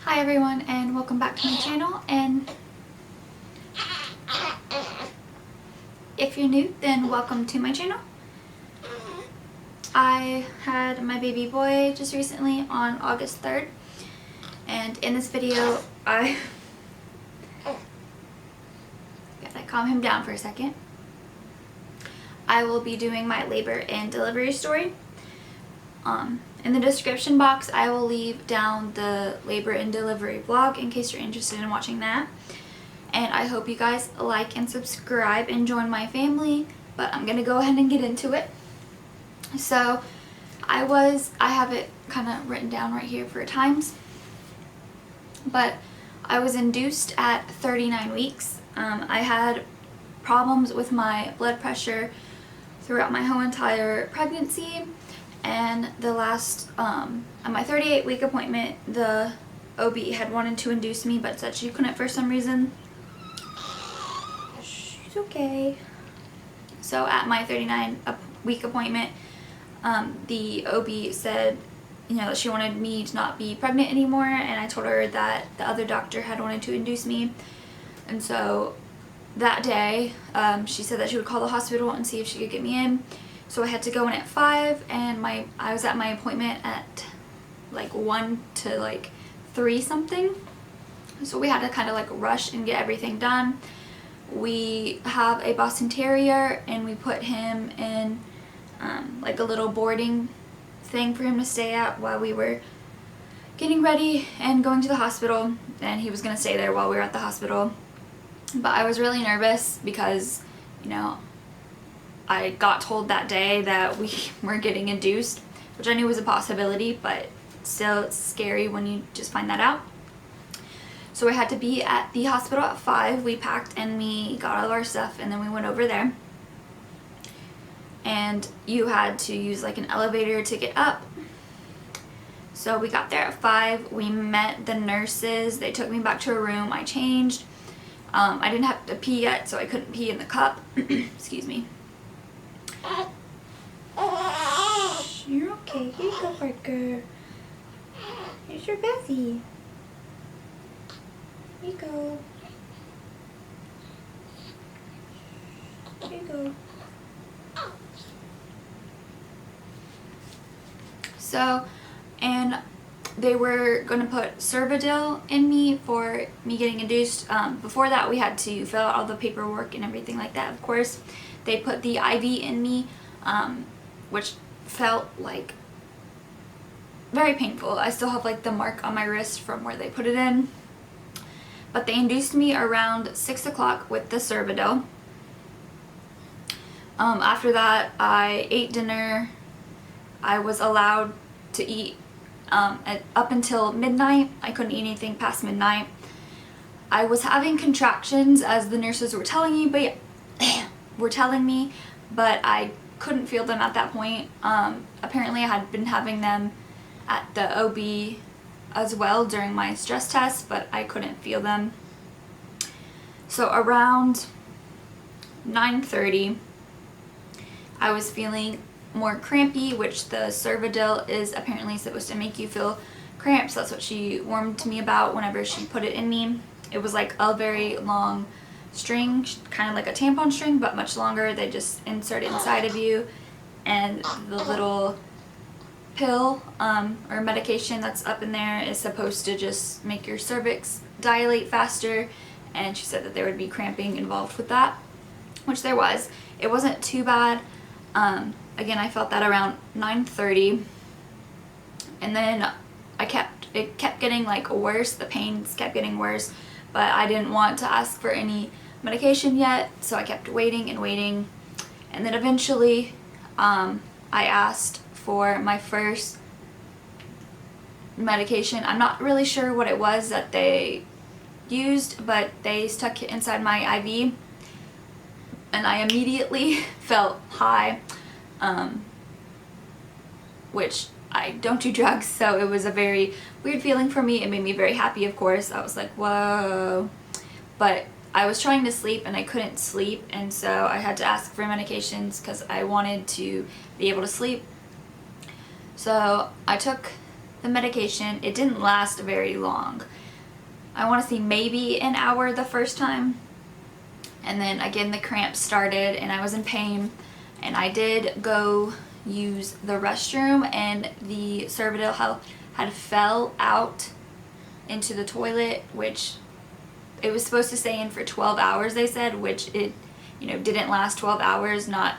Hi everyone, and welcome back to my channel. And if you're new, then welcome to my channel. I had my baby boy just recently on August 3rd, and in this video I gotta calm him down for a second. I will be doing my labor and delivery story. In the description box I will leave down the labor and delivery vlog in case you're interested in watching that. And I hope you guys like and subscribe and join my family, but I'm gonna go ahead and get into it. So I have it kind of written down right here for times, but I was induced at 39 weeks. I had problems with my blood pressure throughout my whole entire pregnancy, and the last, at my 38-week appointment, the OB had wanted to induce me but said she couldn't for some reason. She's okay. So at my 39-week appointment, the OB said, that she wanted me to not be pregnant anymore, and I told her that the other doctor had wanted to induce me. And so that day, she said that she would call the hospital and see if she could get me in. So I had to go in at 5, and I was at my appointment at like 1 to like 3 something. So we had to kind of like rush and get everything done. We have a Boston Terrier, and we put him in like a little boarding thing for him to stay at while we were getting ready and going to the hospital, and he was going to stay there while we were at the hospital. But I was really nervous because, I got told that day that we were getting induced, which I knew was a possibility, but still it's scary when you just find that out. So I had to be at the hospital at 5. We packed and we got all of our stuff, and then we went over there. And you had to use like an elevator to get up. So we got there at 5. We met the nurses. They took me back to a room. I changed. I didn't have to pee yet, so I couldn't pee in the cup. Excuse me. You're okay. Here you go, Parker. Here's your Bessie. Here you go. Here you go. So, and they were going to put Cervidil in me for me getting induced. Before that, we had to fill out all the paperwork and everything like that, of course. They put the IV in me, which felt like very painful. I still have like the mark on my wrist from where they put it in. But they induced me around 6 o'clock with the Cervidil. After that, I ate dinner. I was allowed to eat up until midnight. I couldn't eat anything past midnight. I was having contractions, as the nurses were telling me, but I couldn't feel them at that point. Apparently I had been having them at the OB as well during my stress test, but I couldn't feel them. So around 9:30, I was feeling more crampy, which the Cervidil is apparently supposed to make you feel cramps. That's what she warned to me about whenever she put it in me. It was like a very long string, kind of like a tampon string, but much longer. They just insert it inside of you, and the little pill or medication that's up in there is supposed to just make your cervix dilate faster, and she said that there would be cramping involved with that, which there was. It wasn't too bad. Again, I felt that around 9:30, and then it kept getting like worse. The pains kept getting worse, but I didn't want to ask for any medication yet, so I kept waiting and waiting. And then eventually I asked for my first medication. I'm not really sure what it was that they used, but they stuck it inside my IV, and I immediately felt high, which I don't do drugs, so it was a very weird feeling for me. It made me very happy, of course. I was like, whoa. But I was trying to sleep and I couldn't sleep, and so I had to ask for medications because I wanted to be able to sleep. So I took the medication. It didn't last very long. I want to say maybe an hour the first time. And then again the cramps started and I was in pain, and I did go use the restroom, and the Cervidil had fell out into the toilet, which it was supposed to stay in for 12 hours, they said, which it, didn't last 12 hours, not,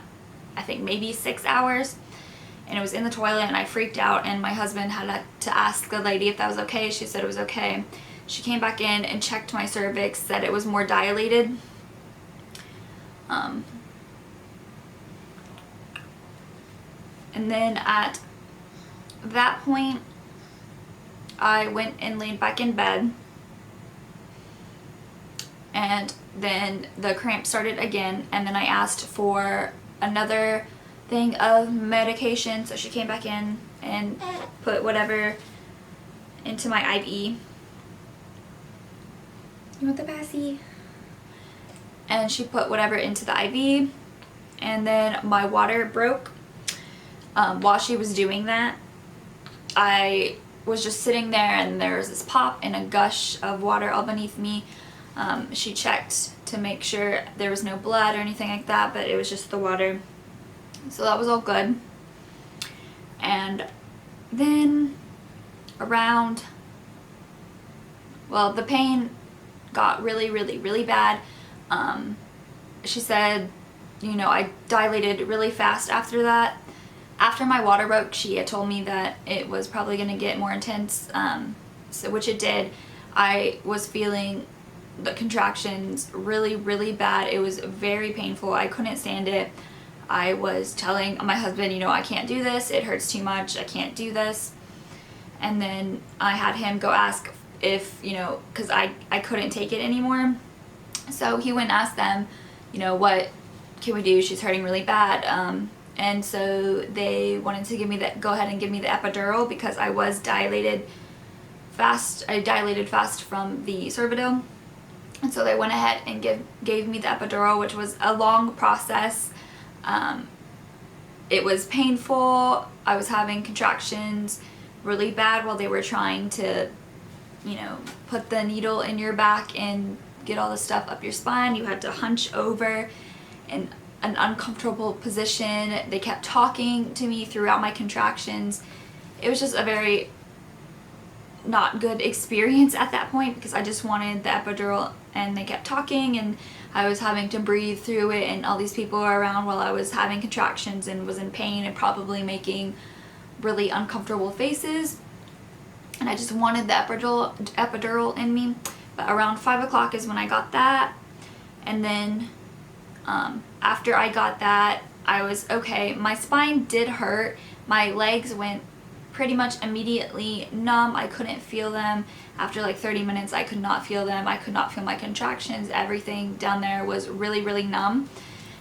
I think maybe 6 hours. And it was in the toilet, and I freaked out, and my husband had to ask the lady if that was okay. She said it was okay. She came back in and checked my cervix, said it was more dilated. And then at that point, I went and laid back in bed, and then the cramp started again, and then I asked for another thing of medication, so she came back in and put whatever into my IV. You want the passy? And she put whatever into the IV, and then my water broke. While she was doing that, I was just sitting there, and there was this pop and a gush of water all beneath me. She checked to make sure there was no blood or anything like that, but it was just the water. So that was all good. And then the pain got really, really, really bad. She said, I dilated really fast after that. After my water broke, she had told me that it was probably going to get more intense, which it did. I was feeling the contractions really, really bad. It was very painful. I couldn't stand it. I was telling my husband, I can't do this. It hurts too much. I can't do this. And then I had him go ask if, because I couldn't take it anymore. So he went and asked them, what can we do? She's hurting really bad. And so they wanted to go ahead and give me the epidural, because I was dilated fast. I dilated fast from the Cervidil. And so they went ahead and gave me the epidural, which was a long process. It was painful. I was having contractions really bad while they were trying to, put the needle in your back and get all the stuff up your spine. You had to hunch over in an uncomfortable position. They kept talking to me throughout my contractions. It was just a very not good experience at that point, because I just wanted the epidural, and they kept talking, and I was having to breathe through it, and all these people were around while I was having contractions and was in pain and probably making really uncomfortable faces, and I just wanted the epidural in me. But around 5 o'clock is when I got that, and then after I got that, I was okay. My spine did hurt. My legs went pretty much immediately numb. I couldn't feel them. After like 30 minutes, I could not feel them. I could not feel my contractions. Everything down there was really, really numb.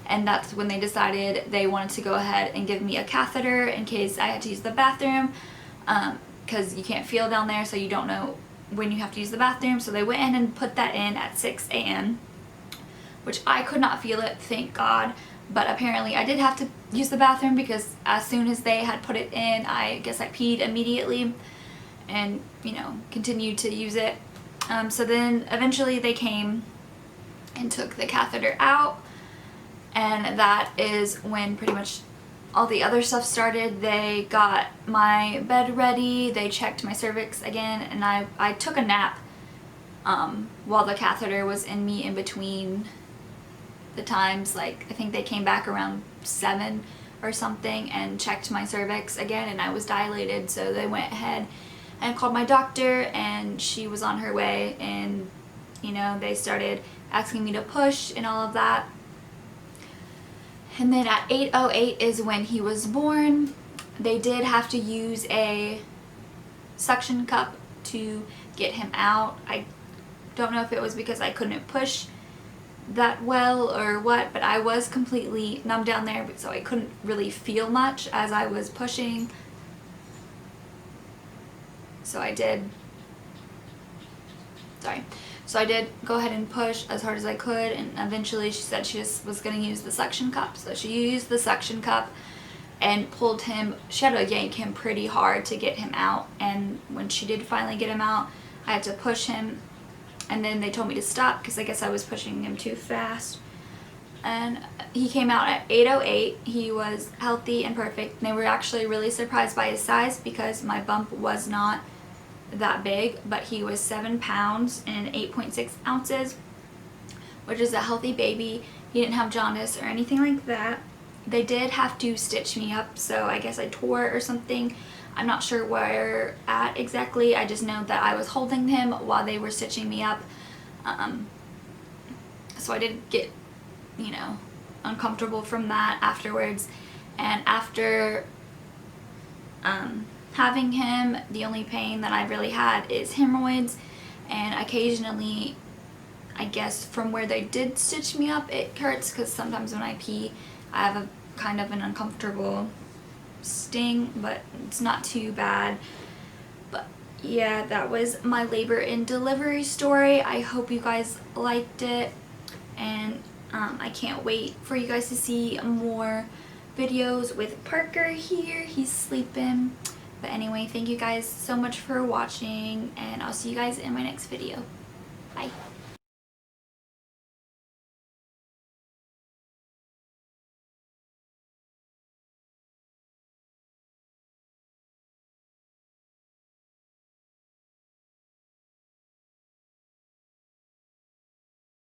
And that's when they decided they wanted to go ahead and give me a catheter in case I had to use the bathroom, because you can't feel down there, so you don't know when you have to use the bathroom. So they went in and put that in at 6 a.m., which I could not feel it, thank God. But apparently I did have to use the bathroom, because as soon as they had put it in, I guess I peed immediately and, continued to use it. So then eventually they came and took the catheter out, and that is when pretty much all the other stuff started. They got my bed ready, they checked my cervix again, and I took a nap while the catheter was in me in between the times. Like, I think they came back around 7 or something and checked my cervix again, and I was dilated. So they went ahead and called my doctor, and she was on her way, and they started asking me to push and all of that. And then at 8:08 is when he was born. They did have to use a suction cup to get him out. I don't know if it was because I couldn't push that well or what, but I was completely numb down there, so I couldn't really feel much as I was pushing. So I did go ahead and push as hard as I could, and eventually she said she just was going to use the suction cup. So she used the suction cup, and pulled him. She had to yank him pretty hard to get him out, and when she did finally get him out, I had to push him, and then they told me to stop because I guess I was pushing him too fast. And he came out at 8:08. He was healthy and perfect. They were actually really surprised by his size because my bump was not that big, but he was 7 pounds and 8.6 ounces, which is a healthy baby. He didn't have jaundice or anything like that. They did have to stitch me up, so I guess I tore or something. I'm not sure where at exactly. I just know that I was holding him while they were stitching me up. So I did get, you know, uncomfortable from that afterwards. And after having him, the only pain that I really had is hemorrhoids, and occasionally, I guess from where they did stitch me up, it hurts because sometimes when I pee I have a kind of an uncomfortable sting, but it's not too bad. But yeah, that was my labor and delivery story. I hope you guys liked it, and I can't wait for you guys to see more videos with Parker here. He's sleeping. But anyway, thank you guys so much for watching, and I'll see you guys in my next video. Bye.